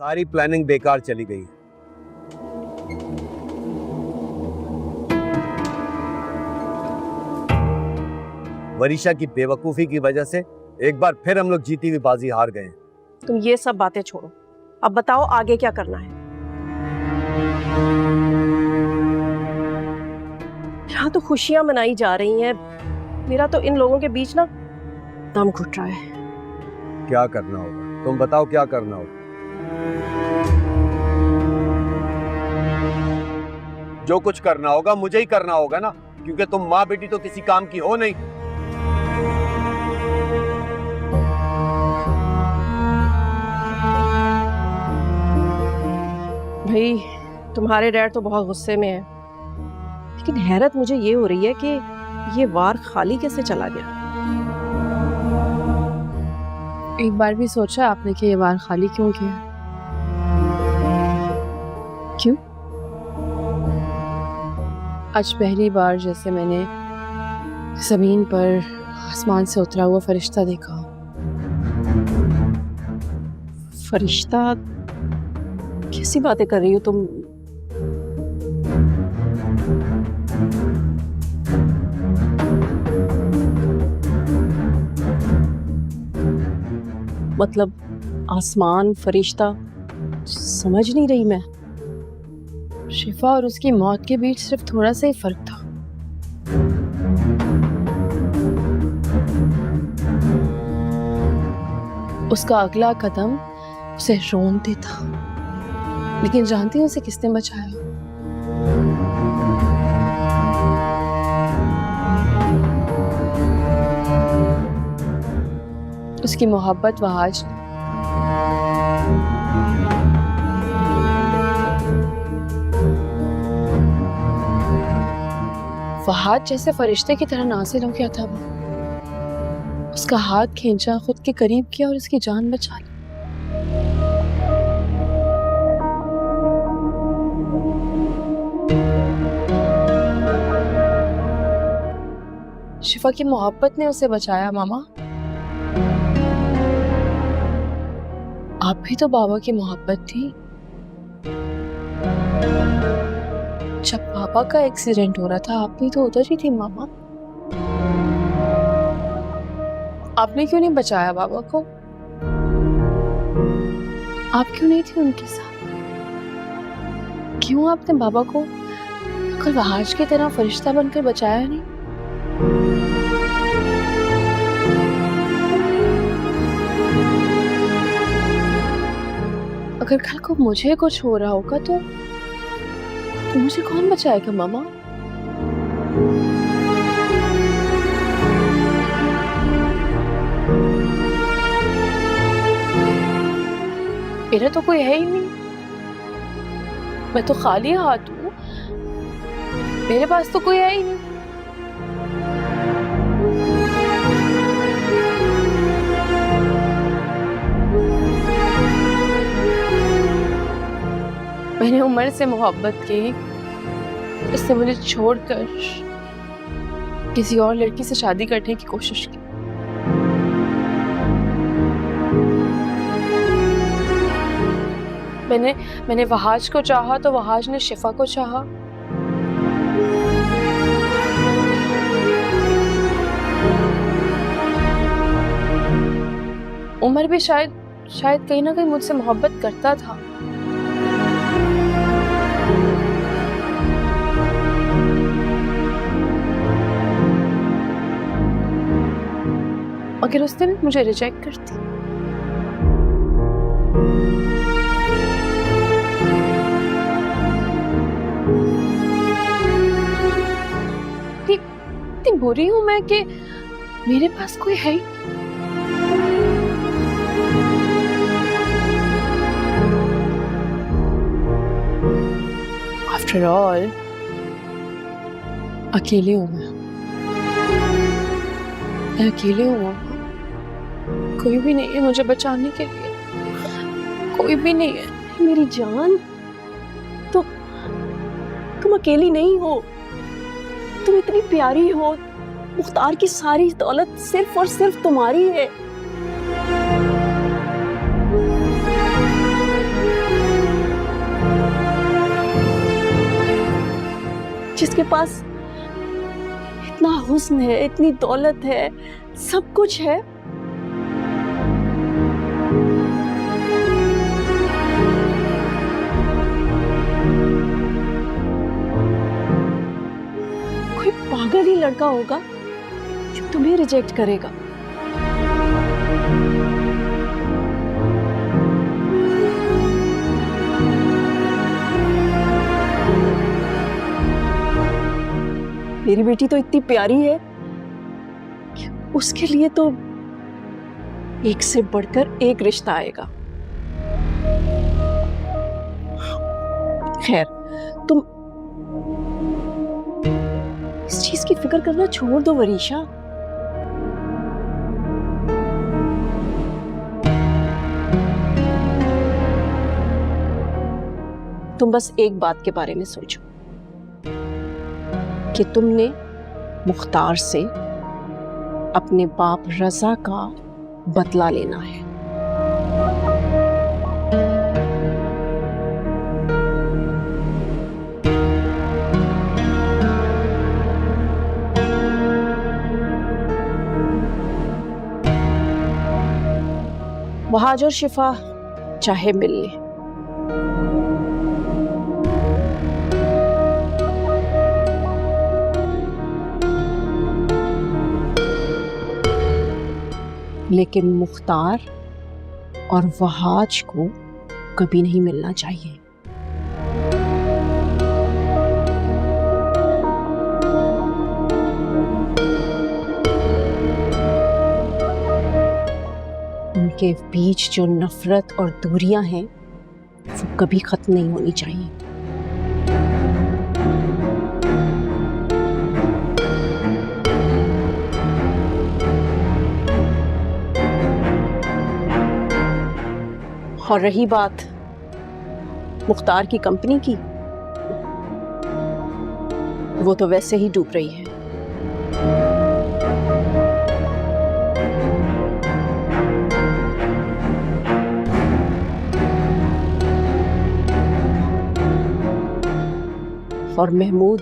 सारी प्लानिंग बेकार चली गई। वरीशा की बेवकूफी की वजह से एक बार फिर हम लोग जीती हुई बाजी हार गए। तुम ये सब बातें छोड़ो, अब बताओ आगे क्या करना है। यहाँ तो खुशियां मनाई जा रही हैं, मेरा तो इन लोगों के बीच ना दम घुट रहा है। क्या करना होगा तुम बताओ, क्या करना होगा? जो कुछ करना होगा मुझे ही करना होगा ना, क्योंकि तुम माँ बेटी तो किसी काम की हो नहीं। भाई तुम्हारे डैड तो बहुत गुस्से में है, लेकिन हैरत मुझे ये हो रही है कि ये वार खाली कैसे चला गया। एक बार भी सोचा आपने कि ये वार खाली क्यों किया? क्यों? आज पहली बार जैसे मैंने जमीन पर आसमान से उतरा हुआ फरिश्ता देखा। फरिश्ता? कैसी बातें कर रही हो तुम? मतलब आसमान, फरिश्ता, समझ नहीं रही मैं। शिफा और उसकी मौत के बीच सिर्फ थोड़ा सा ही फर्क था। उसका अगला कदम उसे रोन देता, लेकिन जानती हूँ उसे किसने बचाया? उसकी मोहब्बत वहाज। फहाद जैसे फरिश्ते की तरह नाज़िल हो गया था वो। उसका हाथ खींचा, खुद के करीब किया और उसकी जान बचा ली। शिफा की मोहब्बत ने उसे बचाया। मामा, आप भी तो बाबा की मोहब्बत थी। जब पापा का एक्सीडेंट हो रहा था आप भी तो उधर ही थी मामा। आपने क्यों नहीं बचाया बाबा को? आप क्यों नहीं थी उनके साथ? क्यों आपने बाबा को कल वहाज की तरह फरिश्ता बनकर बचाया नहीं? अगर कल को मुझे कुछ हो रहा होगा तो मुझे कौन बचाएगा मामा? मेरा तो कोई है ही नहीं, मैं तो खाली हाथ हूँ, मेरे पास तो कोई है ही नहीं। मैंने उमर से मोहब्बत की, उसने मुझे छोड़कर किसी और लड़की से शादी करने की कोशिश की। मैंने वहाज को चाहा तो वहाज ने शिफा को चाहा। उमर भी शायद कहीं ना कहीं मुझसे मोहब्बत करता था। मगर उसने भी मुझे रिजेक्ट कर दी। इतनी बुरी हूं मैं कि मेरे पास कोई है ही। आफ्टर ऑल अकेली हूं मैं अकेली हूँ। कोई भी नहीं है मुझे बचाने के लिए, कोई भी नहीं है। मेरी जान, तो तुम अकेली नहीं हो, तुम इतनी प्यारी हो। मुख्तार की सारी दौलत सिर्फ और सिर्फ तुम्हारी है। जिसके पास इतना हुस्न है, इतनी दौलत है, सब कुछ है, कोई पागल ही लड़का होगा जो तुम्हें रिजेक्ट करेगा। मेरी बेटी तो इतनी प्यारी है कि उसके लिए तो एक से बढ़कर एक रिश्ता आएगा। खैर, तुम इस चीज की फिक्र करना छोड़ दो वरीशा। तुम बस एक बात के बारे में सोचो कि तुमने मुख्तार से अपने बाप रजा का बदला लेना है। वहाज और शिफा चाहे मिल ले, लेकिन मुख्तार और वहाज को कभी नहीं मिलना चाहिए। उनके बीच जो नफरत और दूरियां हैं वो कभी खत्म नहीं होनी चाहिए। और रही बात मुख्तार की कंपनी की, वो तो वैसे ही डूब रही है। और महमूद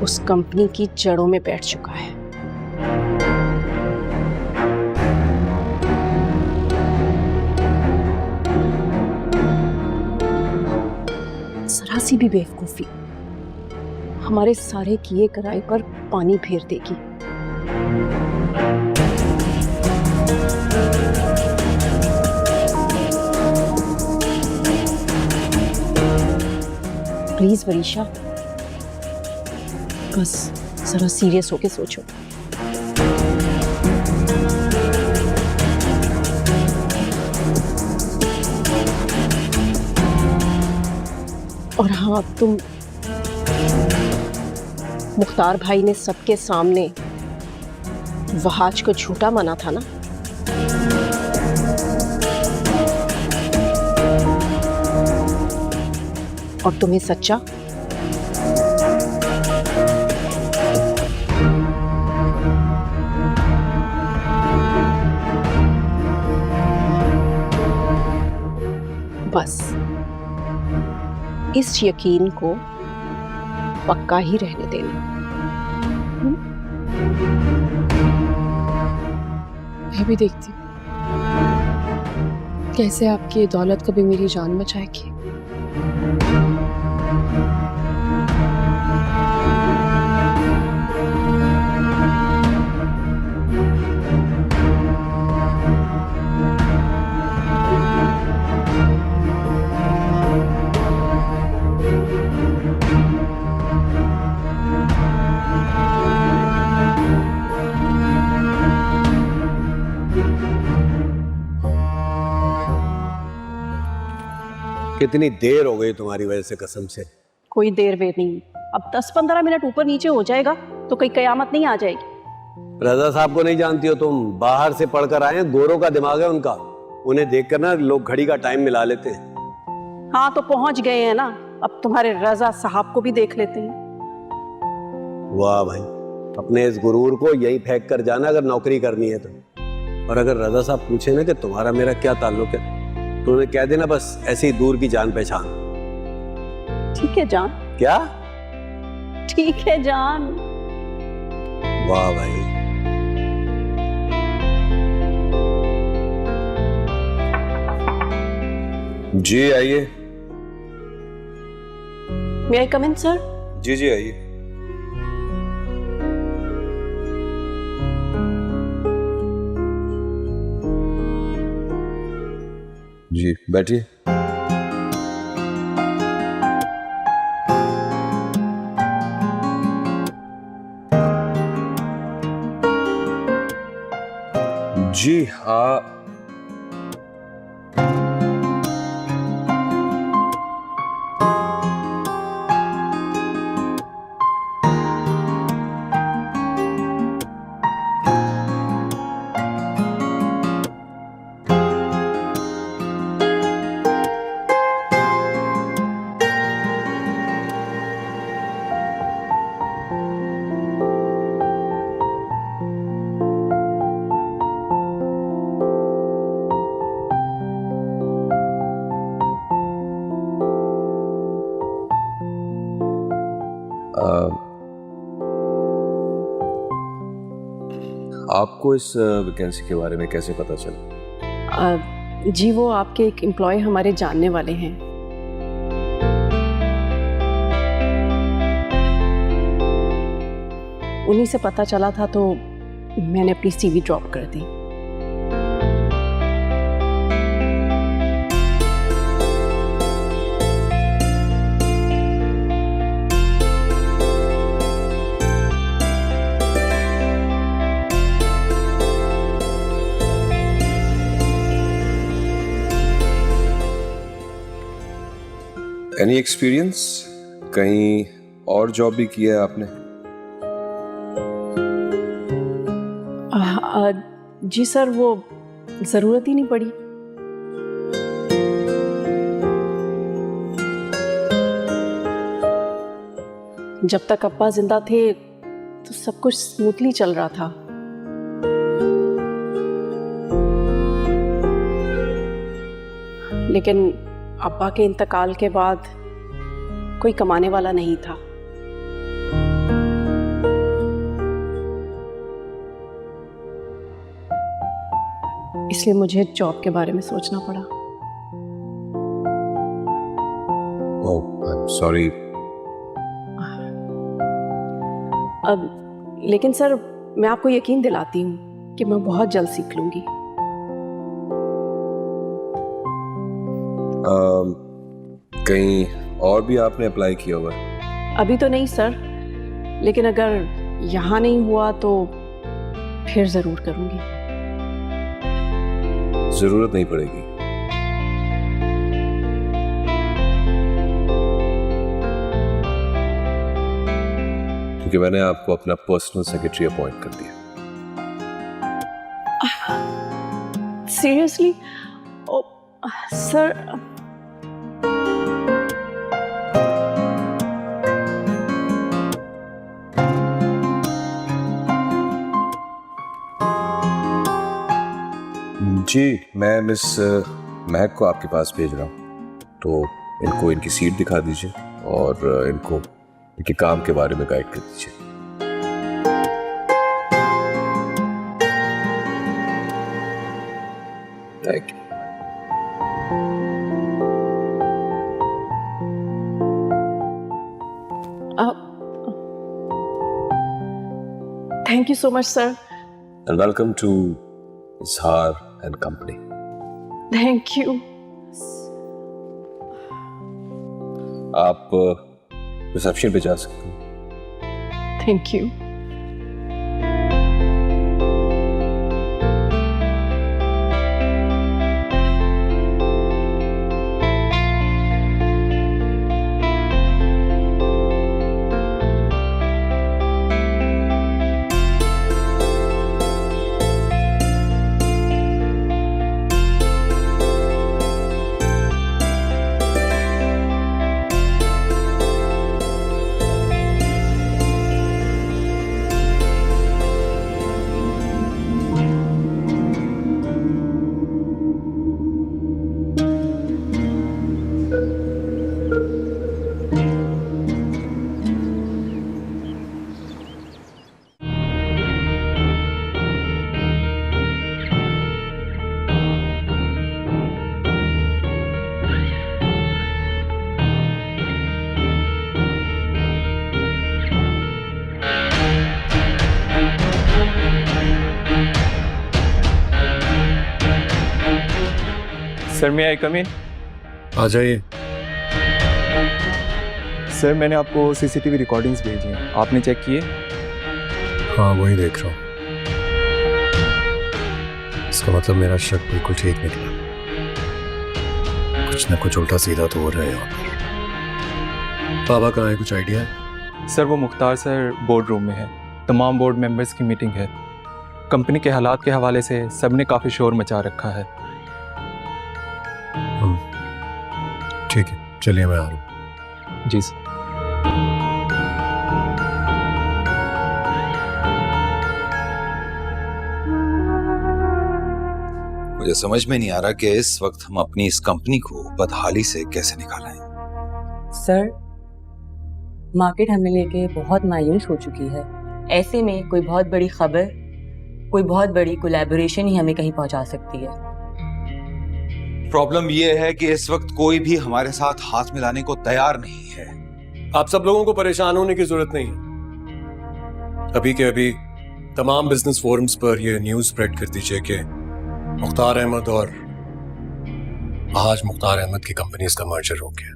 उस कंपनी की जड़ों में बैठ चुका है। जरा सी भी बेवकूफी हमारे सारे किए कराए पर पानी फेर देगी। प्लीज वरीशा, बस जरा सीरियस होके सोचो। और हाँ, तुम मुख्तार भाई ने सबके सामने वहाज को झूठा माना था ना? और तुम्हें सच्चा? बस इस यकीन को पक्का ही रहने देना। मैं भी देखती हूँ कैसे आपकी दौलत कभी मेरी जान बचाएगी। कितनी देर हो गई तुम्हारी वजह से, कसम से। कोई देर वेर नहीं, अब 10-15 मिनट ऊपर नीचे हो जाएगा तो कोई कयामत नहीं आ जाएगी। रजा साहब को नहीं जानती हो तुम, बाहर से पढ़कर आए हैं, गोरों का दिमाग है उनका, उन्हें देखकर ना लोग घड़ी का टाइम मिला लेते हैं। हाँ तो पहुंच गए हैं ना, अब तुम्हारे रजा साहब को भी देख लेते हैं। वाह भाई, अपने इस गुरूर को यही फेंक कर जाना अगर नौकरी करनी है तो। और अगर रजा साहब पूछे ना कि तुम्हारा मेरा क्या ताल्लुक है, तो उन्हें कह देना बस ऐसे ही दूर की जान पहचान। ठीक है जान, क्या? ठीक है जान। वाह भाई, जी आइए। मे आई कम इन सर? जी जी आइए। जी बैठिए। जी हाँ, आपको इस वैकेंसी के बारे में कैसे पता चला? जी वो आपके एक एम्प्लॉय हमारे जानने वाले हैं। उन्हीं से पता चला था तो मैंने अपनी सीवी ड्रॉप कर दी। Any experience? कहीं और जॉब भी किया है आपने? जी सर, वो ज़रूरत ही नहीं पड़ी। जब तक अप्पा जिंदा थे तो सब कुछ स्मूथली चल रहा था। लेकिन अब्बा के इंतकाल के बाद कोई कमाने वाला नहीं था। इसलिए मुझे जॉब के बारे में सोचना पड़ा। ओह, आई एम सॉरी। अब लेकिन सर, मैं आपको यकीन दिलाती हूँ कि मैं बहुत जल्द सीख लूंगी। कहीं और भी आपने अप्लाई किया हुआ है? अभी तो नहीं सर, लेकिन अगर यहाँ नहीं हुआ तो फिर ज़रूर करूँगी। जरूरत नहीं पड़ेगी। क्योंकि मैंने आपको अपना पर्सनल सेक्रेटरी अपॉइंट कर दिया। सीरियसली? ओ सर, जी मैं मिस महक को आपके पास भेज रहा हूँ, तो इनको इनकी सीट दिखा दीजिए और इनको इनके काम के बारे में गाइड कर दीजिए। Thank you. Thank you so much sir. And welcome to Izhar and company. Thank you. आप रिसेप्शन पे जा सकते हैं। Thank you. सर मैं आई कम इन? आ जाइए। सर मैंने आपको सीसीटीवी रिकॉर्डिंग्स भेजी हैं, आपने चेक किए? हाँ वही देख रहा हूँ। इसका मतलब मेरा शक बिल्कुल ठीक निकला। कुछ ना कुछ उल्टा सीधा तो हो रहा है यहाँ पर। बाबा कहाँ है, कुछ आइडिया है? सर वो मुख्तार सर बोर्ड रूम में है, तमाम बोर्ड मेंबर्स की मीटिंग है। कंपनी के हालात के हवाले से सब ने काफ़ी शोर मचा रखा है। ठीक है, चलिए मैं आ रहा हूँ। जी सर। मुझे समझ में नहीं आ रहा कि इस वक्त हम अपनी इस कंपनी को बदहाली से कैसे निकालें। सर मार्केट हमें लेके बहुत मायूस हो चुकी है। ऐसे में कोई बहुत बड़ी खबर, कोई बहुत बड़ी कोलैबोरेशन ही हमें कहीं पहुंचा सकती है। प्रॉब्लम यह है कि इस वक्त कोई भी हमारे साथ हाथ मिलाने को तैयार नहीं है। आप सब लोगों को परेशान होने की जरूरत नहीं है। अभी के अभी तमाम बिजनेस फोरम्स पर यह न्यूज़ स्प्रेड कर दीजिए कि मुख्तार अहमद और आज मुख्तार अहमद की कंपनी इसका मर्जर हो गया।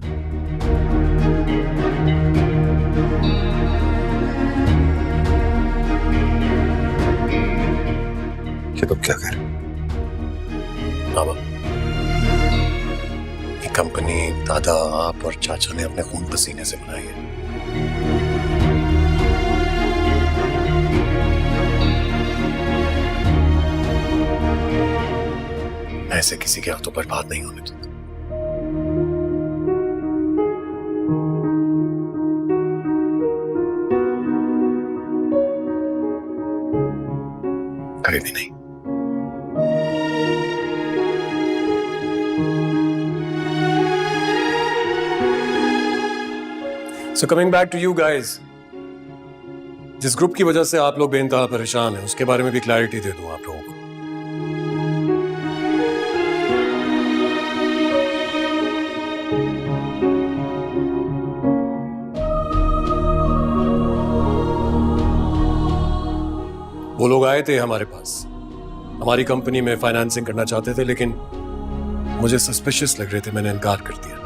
कि तुम क्या करें? बाबा, ये कंपनी दादा, आप और चाचा ने अपने खून पसीने से बनाई है। ऐसे किसी के हाथों बर्बाद नहीं होने दूंगा। कभी भी नहीं। So coming back to you guys, जिस ग्रुप की वजह से आप लोग बेइंतहा परेशान हैं, उसके बारे में भी क्लैरिटी दे दूं आप लोगों को। वो लोग आए थे हमारे पास, हमारी कंपनी में फाइनेंसिंग करना चाहते थे, लेकिन मुझे सस्पिशियस लग रहे थे, मैंने इनकार कर दिया।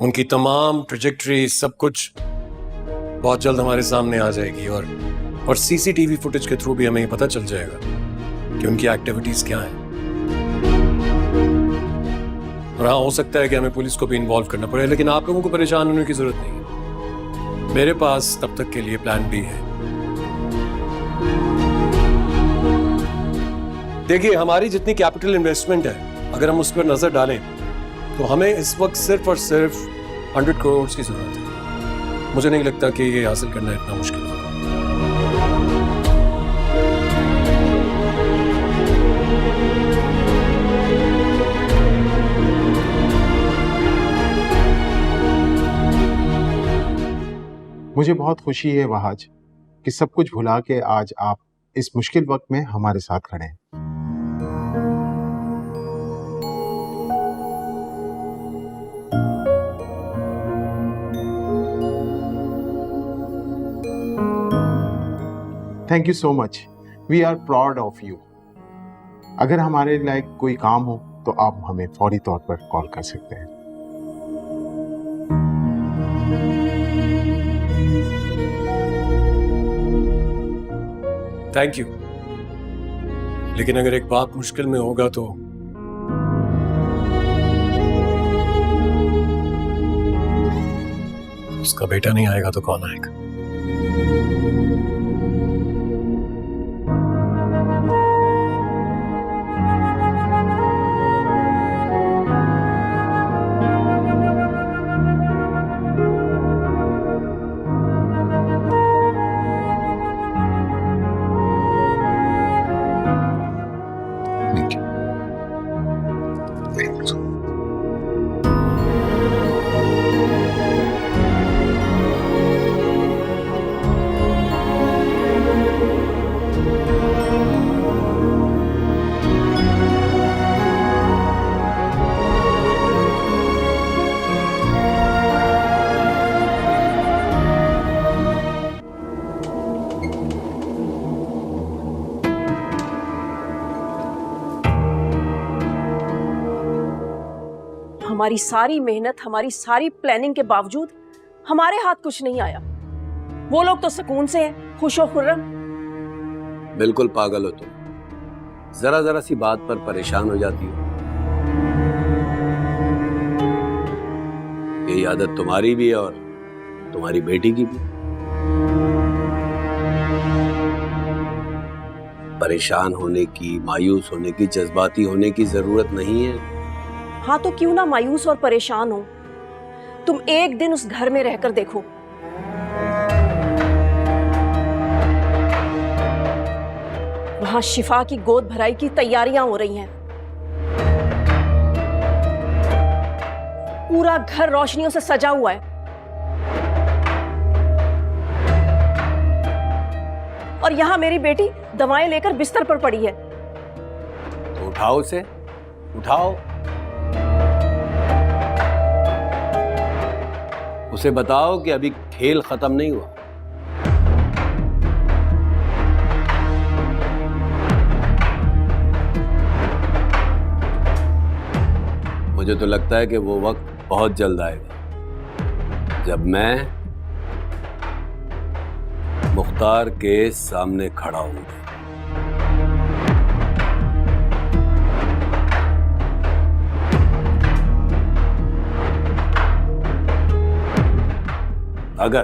उनकी तमाम ट्रेजेक्टरी, सब कुछ बहुत जल्द हमारे सामने आ जाएगी और सीसीटीवी फुटेज के थ्रू भी हमें ये पता चल जाएगा कि उनकी एक्टिविटीज क्या हैं। और हाँ, हो सकता है कि हमें पुलिस को भी इन्वॉल्व करना पड़े, लेकिन आप लोगों को परेशान होने की जरूरत नहीं है। मेरे पास तब तक के लिए प्लान बी है। देखिए, हमारी जितनी कैपिटल इन्वेस्टमेंट है, अगर हम उस पर नजर डालें तो हमें इस वक्त सिर्फ और सिर्फ 100 करोड़ की जरूरत है। मुझे नहीं लगता कि ये हासिल करना इतना मुश्किल है। मुझे बहुत खुशी है वहाज कि सब कुछ भुला के आज आप इस मुश्किल वक्त में हमारे साथ खड़े हैं। Thank you so much, we are proud of you. अगर हमारे लायक कोई काम हो तो आप हमें फौरी तौर पर कॉल कर सकते हैं। थैंक यू, लेकिन अगर एक बाप मुश्किल में होगा तो उसका बेटा नहीं आएगा तो कौन आएगा? हमारी सारी मेहनत, हमारी सारी प्लानिंग के बावजूद हमारे हाथ कुछ नहीं आया। वो लोग तो सुकून से हैं, खुशो खुर्रम। बिल्कुल पागल हो तुम, जरा जरा सी बात पर परेशान हो जाती हो। यही आदत तुम्हारी भी है और तुम्हारी बेटी की भी। परेशान होने की, मायूस होने की, जज्बाती होने की जरूरत नहीं है। हाँ तो क्यों ना मायूस और परेशान हो, तुम एक दिन उस घर में रहकर देखो। वहां शिफा की गोद भराई की तैयारियां हो रही हैं। पूरा घर रोशनियों से सजा हुआ है और यहां मेरी बेटी दवाएं लेकर बिस्तर पर पड़ी है। तो उठाओ उसे, उठाओ। उसे बताओ कि अभी खेल खत्म नहीं हुआ। मुझे तो लगता है कि वो वक्त बहुत जल्द आएगा जब मैं मुख्तार के सामने खड़ा हूंगा। अगर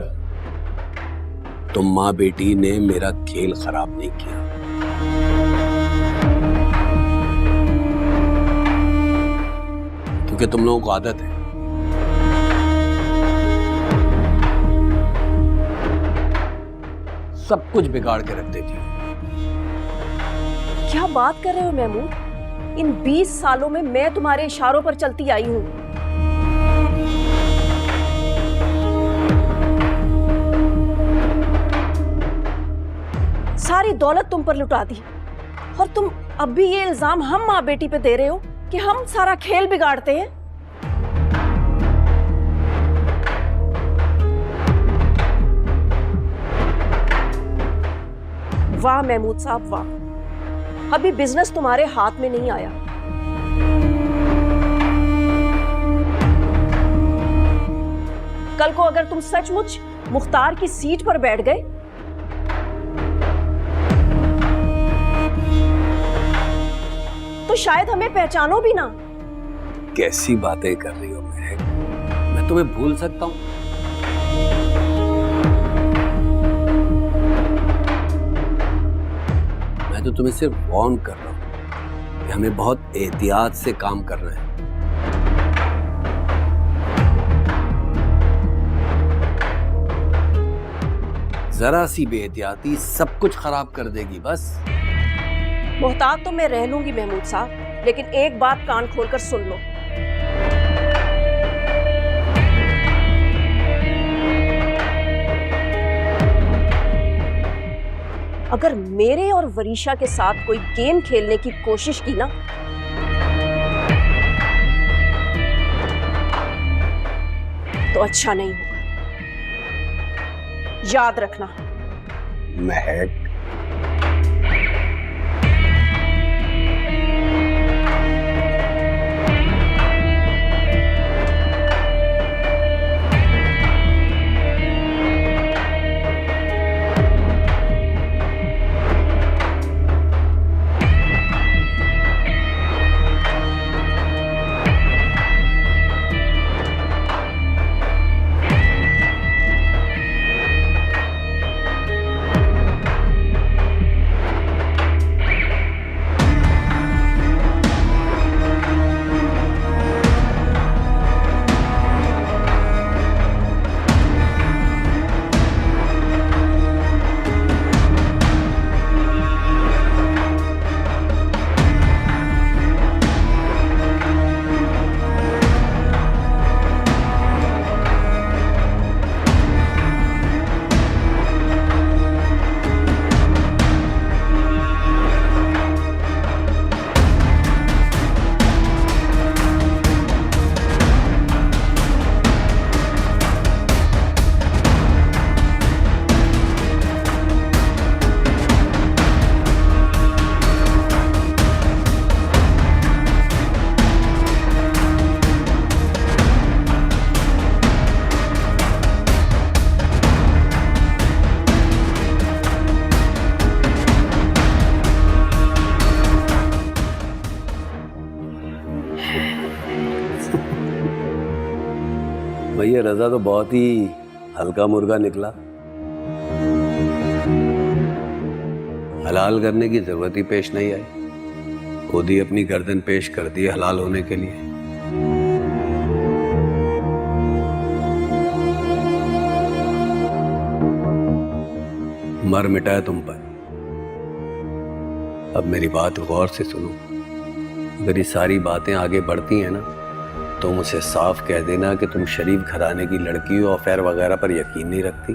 तुम मां बेटी ने मेरा खेल खराब नहीं किया, क्योंकि तुम लोगों को आदत है सब कुछ बिगाड़ के रख देती हो। क्या बात कर रहे हो महमूद? इन 20 सालों में मैं तुम्हारे इशारों पर चलती आई हूं। सारी दौलत तुम पर लुटा दी और तुम अब भी ये इल्जाम हम माँ बेटी पे दे रहे हो कि हम सारा खेल बिगाड़ते हैं। वाह महमूद साहब वाह, अभी बिजनेस तुम्हारे हाथ में नहीं आया। कल को अगर तुम सचमुच मुख्तार की सीट पर बैठ गए तो शायद हमें पहचानो भी ना। कैसी बातें कर रही हो महक? मैं तुम्हें भूल सकता हूं? मैं तो तुम्हें सिर्फ वार्न कर रहा हूं कि हमें बहुत एहतियात से काम करना है। जरा सी बेएहतियाती सब कुछ खराब कर देगी। बस मोहताज तो मैं रह लूंगी महमूद साहब, लेकिन एक बात कान खोलकर सुन लो। अगर मेरे और वरीशा के साथ कोई गेम खेलने की कोशिश की ना तो अच्छा नहीं होगा, याद रखना। महक, भाई ये रजा तो बहुत ही हल्का मुर्गा निकला। हलाल करने की जरूरत ही पेश नहीं आई, खुद ही अपनी गर्दन पेश कर दी हलाल होने के लिए। मर मिटाया तुम पर। अब मेरी बात गौर से सुनो, अगर ये सारी बातें आगे बढ़ती हैं ना तो मुझसे साफ कह देना कि तुम शरीफ घराने की लड़की हो, अफेयर वगैरह पर यकीन नहीं रखती।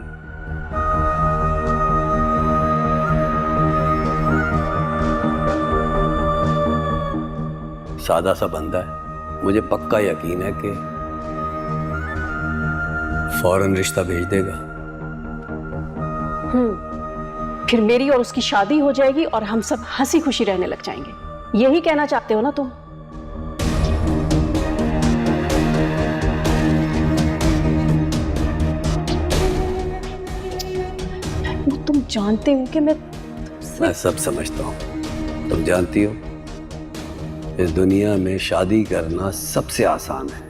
सादा सा बंदा है, मुझे पक्का यकीन है कि फौरन रिश्ता भेज देगा। फिर मेरी और उसकी शादी हो जाएगी और हम सब हंसी खुशी रहने लग जाएंगे, यही कहना चाहते हो ना तुम? वो तुम जानते हो कि मैं सब समझता हूँ, तुम जानती हो इस दुनिया में शादी करना सबसे आसान है,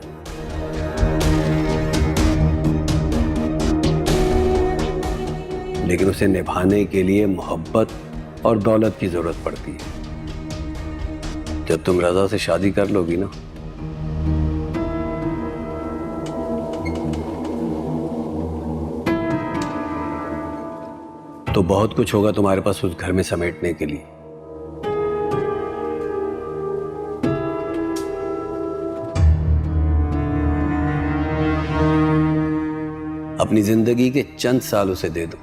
लेकिन उसे निभाने के लिए मोहब्बत और दौलत की जरूरत पड़ती है। जब तुम रजा से शादी कर लोगी ना तो बहुत कुछ होगा तुम्हारे पास उस घर में समेटने के लिए। अपनी जिंदगी के चंद साल उसे दे दो,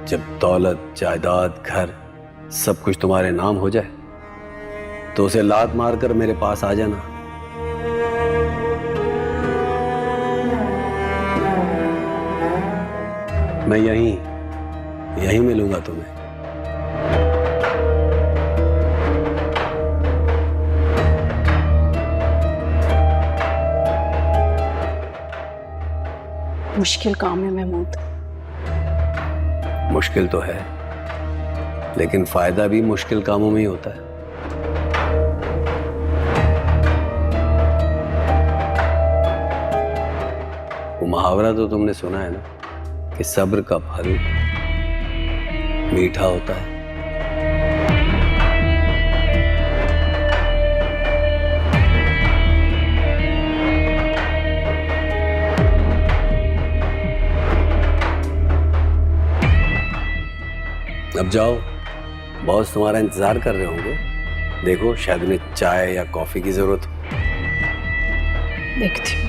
जब दौलत जायदाद घर सब कुछ तुम्हारे नाम हो जाए तो उसे लात मारकर मेरे पास आ जाना। मैं यहीं मिलूंगा तुम्हें। मुश्किल काम है महमूद। मुश्किल तो है, लेकिन फायदा भी मुश्किल कामों में ही होता है। वो मुहावरा तो तुमने सुना है ना कि सब्र का फल मीठा होता है। अब जाओ, बॉस तुम्हारा इंतजार कर रहे होंगे। देखो शायद उन्हें चाय या कॉफी की जरूरत हो। देखती हूँ।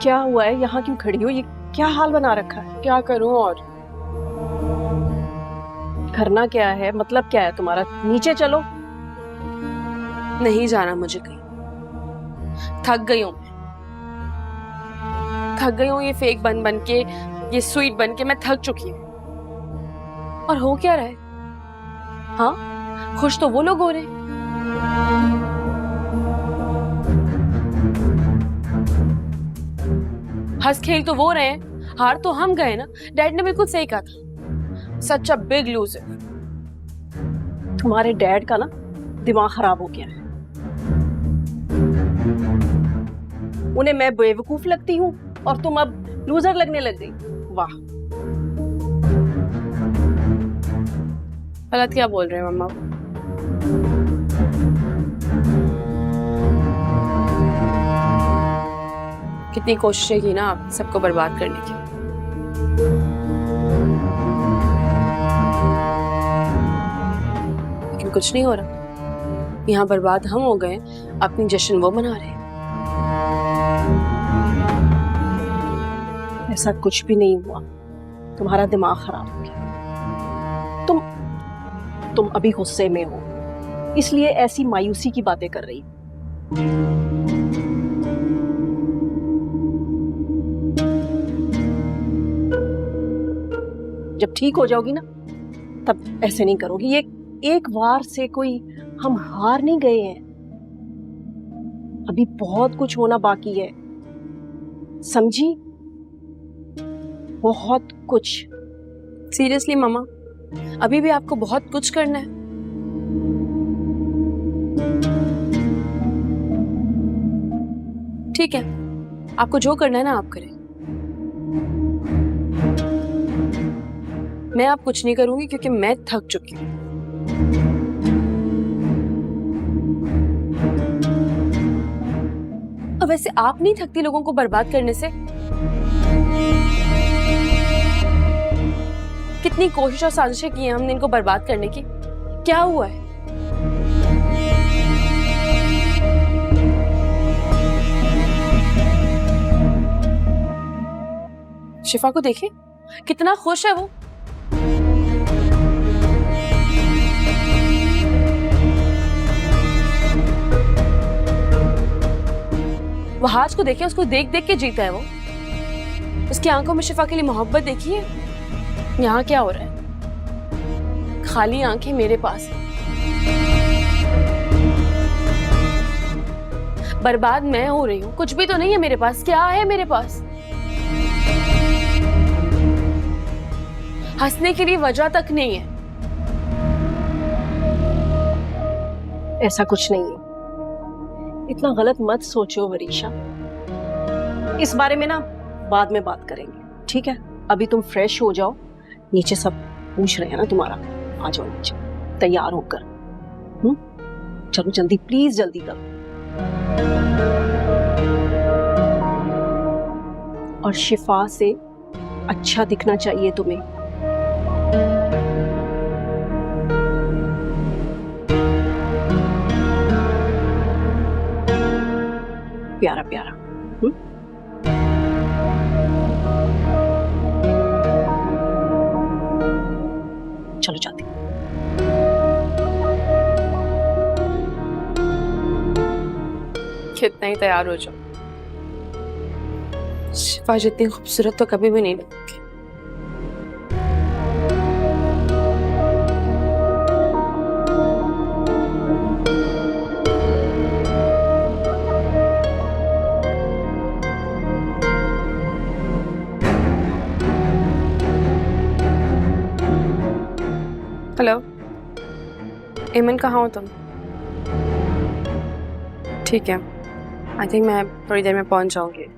क्या हुआ है? यहाँ क्यों खड़ी हो? ये क्या हाल बना रखा है? क्या करूं और करना क्या है? मतलब क्या है तुम्हारा? नीचे चलो। नहीं जाना मुझे कहीं। थक गई हूं ये फेक बन के, ये स्वीट बन के मैं थक चुकी हूँ। और हो क्या रहा है? हाँ, खुश तो वो लोग हो रहे। हंस खेल तो वो रहे, हार तो हम गए ना। डैड ने बिल्कुल सही कहा था, सच अ बिग लूजर। तुम्हारे डैड का ना दिमाग खराब हो गया है। उन्हें मैं बेवकूफ लगती हूँ और तुम अब लूजर लगने लग गई। वाह। गलत क्या बोल रहे हैं मम्मा? कितनी कोशिशें की ना आप सबको बर्बाद करने की। लेकिन कुछ नहीं हो रहा। यहाँ बर्बाद हम हो गए, अपनी जश्न वो मना रहे हैं। ऐसा कुछ भी नहीं हुआ, तुम्हारा दिमाग खराब हो गया। तुम अभी गुस्से में हो, इसलिए ऐसी मायूसी की बातें कर रही हो। जब ठीक हो जाओगी ना, तब ऐसे नहीं करोगी। ये एक बार से कोई हम हार नहीं गए हैं, अभी बहुत कुछ होना बाकी है, समझी? बहुत कुछ। सीरियसली मम्मा, अभी भी आपको बहुत कुछ करना है? ठीक है, आपको जो करना है ना आप करें। मैं आप कुछ नहीं करूंगी क्योंकि मैं थक चुकी हूं। अब वैसे आप नहीं थकती लोगों को बर्बाद करने से? कितनी कोशिश और साजिशें की हैं हमने इनको बर्बाद करने की, क्या हुआ है? शिफा को देखिए, कितना खुश है वो। वहाज को देखिए, उसको देख देख के जीता है वो। उसकी आंखों में शिफा के लिए मोहब्बत देखिए। यहाँ क्या हो रहा है? खाली आंखें मेरे पास है। बर्बाद मैं हो रही हूँ, कुछ भी तो नहीं है मेरे पास। क्या है मेरे पास? हंसने के लिए वजह तक नहीं है। ऐसा कुछ नहीं है, इतना गलत मत सोचो वरीशा। इस बारे में ना बाद में बात करेंगे, ठीक है? अभी तुम फ्रेश हो जाओ, नीचे सब पूछ रहे हैं ना तुम्हारा। आ जाओ नीचे तैयार होकर। चलो जल्दी, प्लीज जल्दी करो। और शिफा से अच्छा दिखना चाहिए तुम्हें। प्यारा प्यारा। चलो जाते। कितना ही तैयार हो जाओ, शिफा जितनी खूबसूरत तो कभी भी नहीं लगती। हेलो एमन, कहाँ हो तुम? ठीक है, आई थिंक मैं थोड़ी देर में पहुंच जाऊंगी।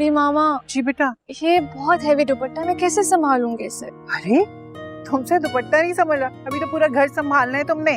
बड़ी मामा। जी बेटा। ये बहुत हैवी दुपट्टा, मैं कैसे संभालूंगी इसे? अरे तुमसे दुपट्टा नहीं संभाला, अभी तो पूरा घर संभालना है तुमने।